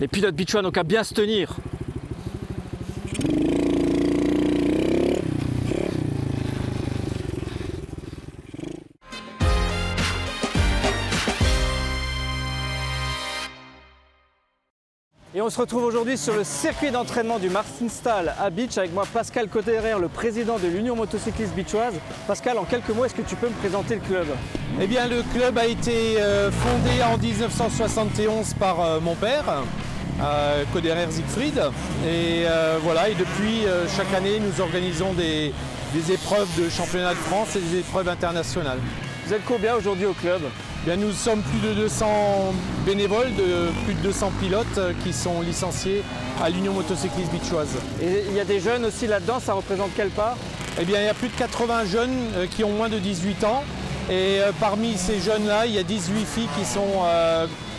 Les pilotes bichouans n'ont qu'à bien se tenir. Et on se retrouve aujourd'hui sur le circuit d'entraînement du Martinstall à Bitche avec moi Pascal Cotterer, le président de l'Union motocycliste bichoise. Pascal, en quelques mots, est-ce que tu peux me présenter le club? Eh bien, le club a été fondé en 1971 par mon père, Cotterer Siegfried. Et voilà, et depuis chaque année, nous organisons des épreuves de championnat de France et des épreuves internationales. Vous êtes combien aujourd'hui au club? Eh bien, nous sommes plus de 200 bénévoles, plus de 200 pilotes qui sont licenciés à l'Union motocycliste bichoise. Et il y a des jeunes aussi là-dedans, ça représente quelle part? Eh bien, il y a plus de 80 jeunes qui ont moins de 18 ans. Et parmi ces jeunes-là, il y a 18 filles qui sont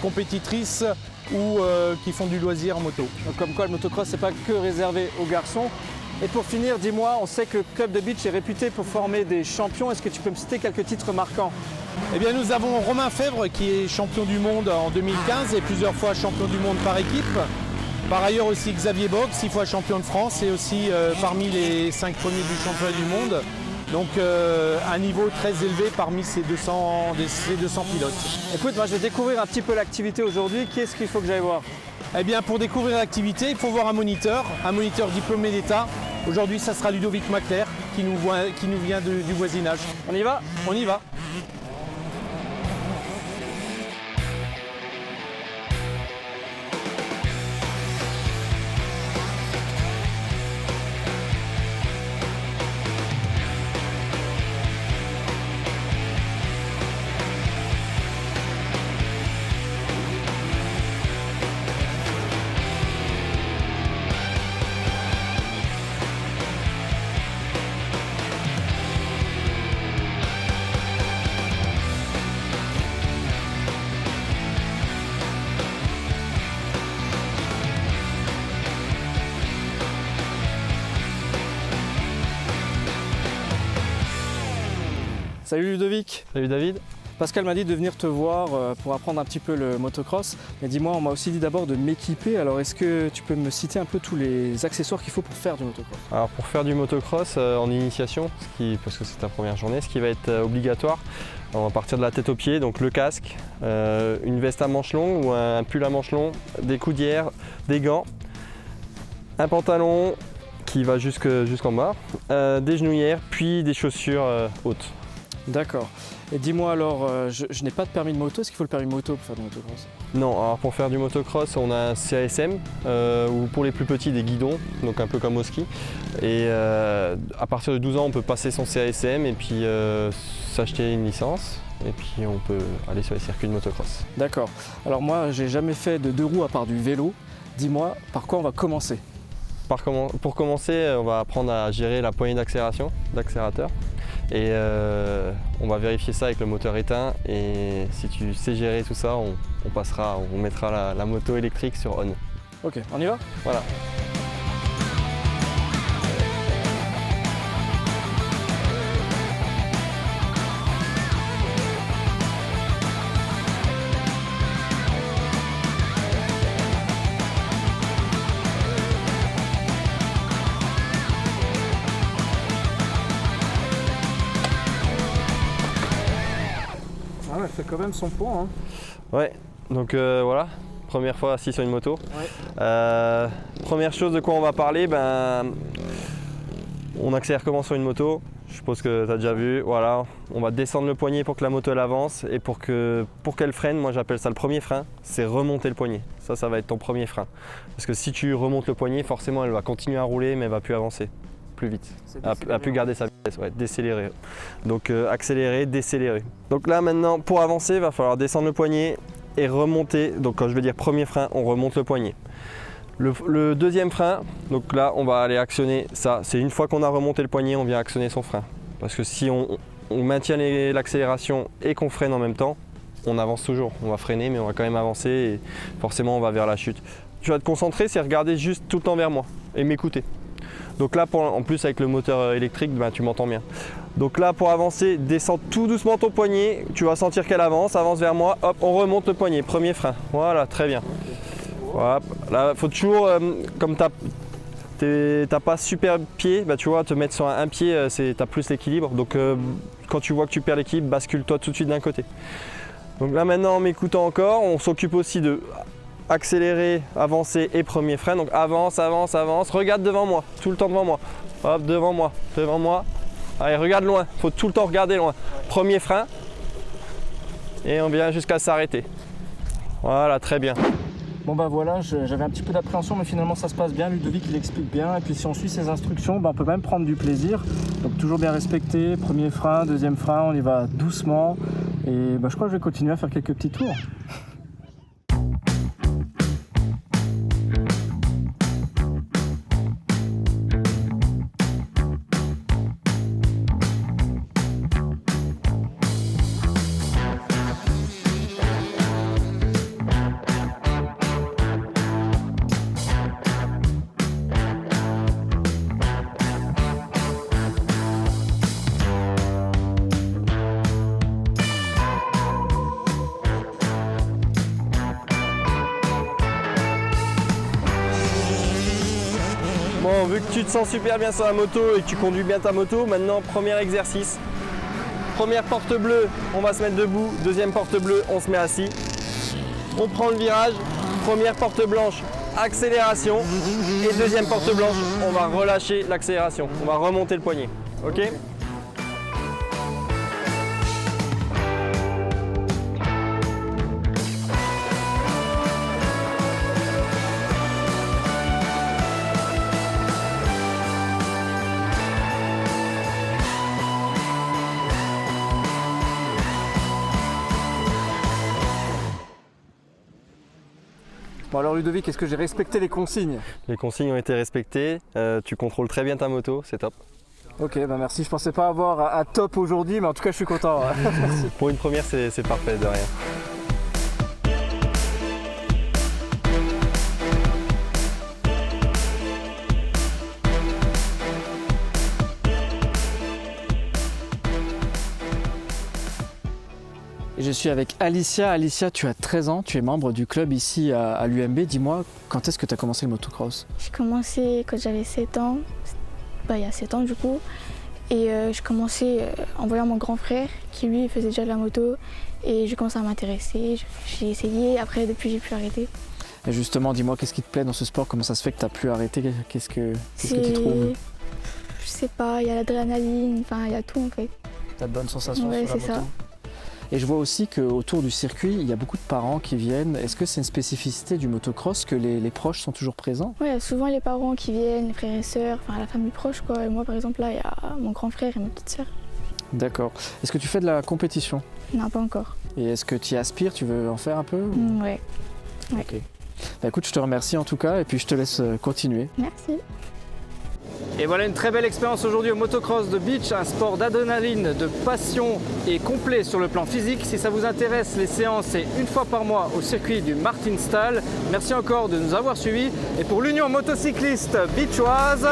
compétitrices ou qui font du loisir en moto. Donc, comme quoi le motocross, c'est pas que réservé aux garçons. Et pour finir, dis-moi, on sait que le club de Bitche est réputé pour former des champions. Est-ce que tu peux me citer quelques titres marquants? Eh bien, nous avons Romain Fèvre qui est champion du monde en 2015 et plusieurs fois champion du monde par équipe. Par ailleurs aussi Xavier Bogue, 6 fois champion de France et aussi parmi les 5 premiers du championnat du monde. Donc un niveau très élevé parmi ces 200 pilotes. Écoute, moi je vais découvrir un petit peu l'activité aujourd'hui. Qu'est-ce qu'il faut que j'aille voir? Eh bien, pour découvrir l'activité, il faut voir un moniteur diplômé d'État. Aujourd'hui, ça sera Ludovic Macler qui nous vient du voisinage. On y va? On y va. Salut Ludovic. Salut David. Pascal m'a dit de venir te voir pour apprendre un petit peu le motocross. Mais dis-moi, on m'a aussi dit d'abord de m'équiper. Alors est-ce que tu peux me citer un peu tous les accessoires qu'il faut pour faire du motocross? Alors pour faire du motocross en initiation, parce que c'est ta première journée, ce qui va être obligatoire, on va partir de la tête aux pieds, donc le casque, une veste à manches longues ou un pull à manches longues, des coudières, des gants, un pantalon qui va jusqu'en bas, des genouillères, puis des chaussures hautes. D'accord. Et dis-moi alors, je n'ai pas de permis de moto, est-ce qu'il faut le permis de moto pour faire du motocross? Non, alors pour faire du motocross, on a un CASM ou pour les plus petits des guidons, donc un peu comme au ski. Et à partir de 12 ans, on peut passer son CASM et puis s'acheter une licence. Et puis on peut aller sur les circuits de motocross. D'accord. Alors moi, j'ai jamais fait de deux roues à part du vélo. Dis-moi, par quoi on va commencer? Pour commencer, on va apprendre à gérer la poignée d'accélérateur. Et on va vérifier ça avec le moteur éteint. Et si tu sais gérer tout ça, on mettra la moto électrique sur on. Ok, on y va? Voilà. Ah ouais, elle fait quand même son pont, hein. Ouais, donc voilà, première fois assis sur une moto. Ouais. Première chose de quoi on va parler, on accélère comment sur une moto? Je suppose que tu as déjà vu, voilà, on va descendre le poignet pour que la moto elle avance et pour qu'elle freine, moi j'appelle ça le premier frein, c'est remonter le poignet. Ça va être ton premier frein. Parce que si tu remontes le poignet, forcément elle va continuer à rouler mais elle va plus avancer plus vite. Elle va plus garder sa vitesse, ouais, décélérer. Donc accélérer, décélérer. Donc là maintenant pour avancer, il va falloir descendre le poignet et remonter. Donc quand je vais dire premier frein, on remonte le poignet. Le deuxième frein, donc là on va aller actionner ça. C'est une fois qu'on a remonté le poignet, on vient actionner son frein. Parce que si on maintient l'accélération et qu'on freine en même temps, on avance toujours. On va freiner mais on va quand même avancer et forcément on va vers la chute. Tu vas te concentrer, c'est regarder juste tout le temps vers moi et m'écouter. Donc là, en plus avec le moteur électrique, tu m'entends bien. Donc là, pour avancer, descends tout doucement ton poignet. Tu vas sentir qu'elle avance vers moi. Hop, on remonte le poignet. Premier frein. Voilà, très bien. Voilà. Là, faut toujours, comme t'as pas super pied, bah, tu vois, te mettre sur un pied, t'as plus l'équilibre. Donc quand tu vois que tu perds l'équilibre, bascule-toi tout de suite d'un côté. Donc là maintenant, en m'écoutant encore, on s'occupe aussi de accélérer, avancer et premier frein. Donc avance, avance, avance, regarde devant moi, tout le temps devant moi. Hop, devant moi, devant moi. Allez, regarde loin, faut tout le temps regarder loin. Premier frein et on vient jusqu'à s'arrêter. Voilà, très bien. Bon bah voilà, j'avais un petit peu d'appréhension mais finalement ça se passe bien, Ludovic il explique bien et puis si on suit ses instructions, bah, on peut même prendre du plaisir. Donc toujours bien respecté, premier frein, deuxième frein, on y va doucement et bah, je crois que je vais continuer à faire quelques petits tours. Bon, vu que tu te sens super bien sur la moto et que tu conduis bien ta moto, maintenant premier exercice. Première porte bleue, on va se mettre debout. Deuxième porte bleue, on se met assis. On prend le virage. Première porte blanche, accélération. Et deuxième porte blanche, on va relâcher l'accélération. On va remonter le poignet. Ok ? Bon alors Ludovic, est-ce que j'ai respecté les consignes? Les consignes ont été respectées. Tu contrôles très bien ta moto, c'est top. Ok, bah merci, je pensais pas avoir à top aujourd'hui, mais en tout cas je suis content. Merci. Pour une première, c'est parfait, de rien. Et je suis avec Alicia. Alicia, tu as 13 ans, tu es membre du club ici à l'UMB. Dis-moi, quand est-ce que tu as commencé le motocross? J'ai commencé quand j'avais 7 ans, il y a 7 ans du coup. Et j'ai commencé en voyant mon grand frère qui lui faisait déjà de la moto. Et j'ai commencé à m'intéresser, j'ai essayé, après depuis j'ai pu arrêter. Et justement, dis-moi, qu'est-ce qui te plaît dans ce sport? Comment ça se fait que tu as pu arrêter? Qu'est-ce que tu trouves? Je sais pas, il y a l'adrénaline, enfin il y a tout en fait. Tu as de bonnes sensations Ouais, sur la c'est moto? ça. Et je vois aussi qu'autour du circuit, il y a beaucoup de parents qui viennent. Est-ce que c'est une spécificité du motocross que les proches sont toujours présents? Ouais, il y a souvent les parents qui viennent, les frères et sœurs, enfin la famille proche quoi. Et moi par exemple là, il y a mon grand frère et ma petite sœur. D'accord. Est-ce que tu fais de la compétition? Non, pas encore. Et est-ce que tu y aspires? Tu veux en faire un peu? Ouais. Ok. Bah écoute, je te remercie en tout cas et puis je te laisse continuer. Merci. Et voilà une très belle expérience aujourd'hui au motocross de beach, un sport d'adrénaline, de passion et complet sur le plan physique. Si ça vous intéresse, les séances, c'est une fois par mois au circuit du Martinstal. Merci encore de nous avoir suivis. Et pour l'Union motocycliste bichoise,